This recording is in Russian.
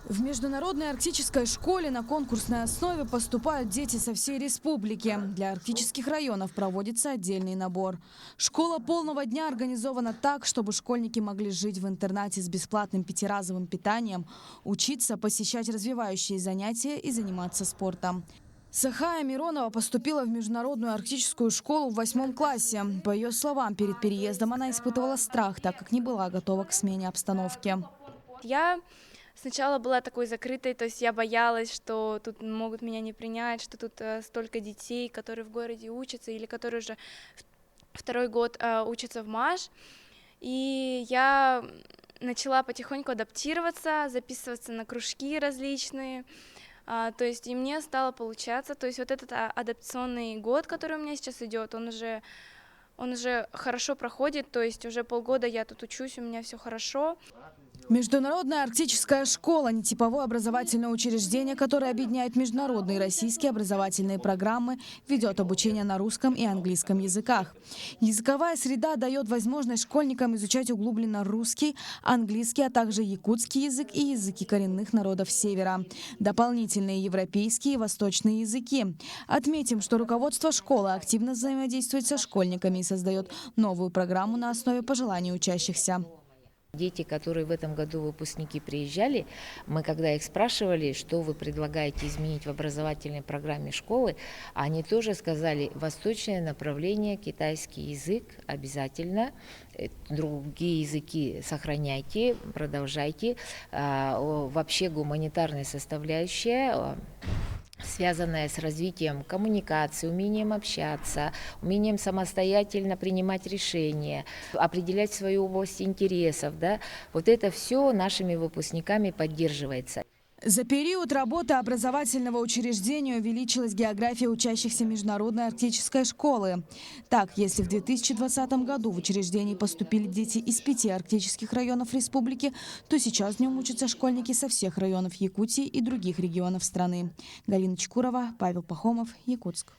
В международной арктической школе на конкурсной основе поступают дети со всей республики. Для арктических районов проводится отдельный набор. Школа полного дня организована так, чтобы школьники могли жить в интернате с бесплатным пятиразовым питанием, учиться, посещать развивающие занятия и заниматься спортом. Сахая Миронова поступила в международную арктическую школу в 8 классе. По ее словам, перед переездом она испытывала страх, так как не была готова к смене обстановки. Я сначала была такой закрытой, то есть я боялась, что тут могут меня не принять, что тут столько детей, которые в городе учатся или которые уже второй год учатся в МАШ. И я начала потихоньку адаптироваться, записываться на кружки различные. То есть и мне стало получаться, то есть вот этот адаптационный год, который у меня сейчас идет, он уже хорошо проходит, то есть уже полгода я тут учусь, у меня все хорошо. Международная арктическая школа – нетиповое образовательное учреждение, которое объединяет международные и российские образовательные программы, ведет обучение на русском и английском языках. Языковая среда дает возможность школьникам изучать углубленно русский, английский, а также якутский язык и языки коренных народов Севера. Дополнительные европейские и восточные языки. Отметим, что руководство школы активно взаимодействует со школьниками и создает новую программу на основе пожеланий учащихся. Дети, которые в этом году выпускники приезжали, мы когда их спрашивали, что вы предлагаете изменить в образовательной программе школы, они тоже сказали, восточное направление, китайский язык обязательно, другие языки сохраняйте, продолжайте. Вообще гуманитарная составляющая, связанная с развитием коммуникации, умением общаться, умением самостоятельно принимать решения, определять свою область интересов. Да? Вот это все нашими выпускниками поддерживается. За период работы образовательного учреждения увеличилась география учащихся Международной арктической школы. Так, если в 2020 году в учреждение поступили дети из 5 арктических районов республики, то сейчас в нем учатся школьники со всех районов Якутии и других регионов страны. Галина Чкурова, Павел Пахомов, Якутск.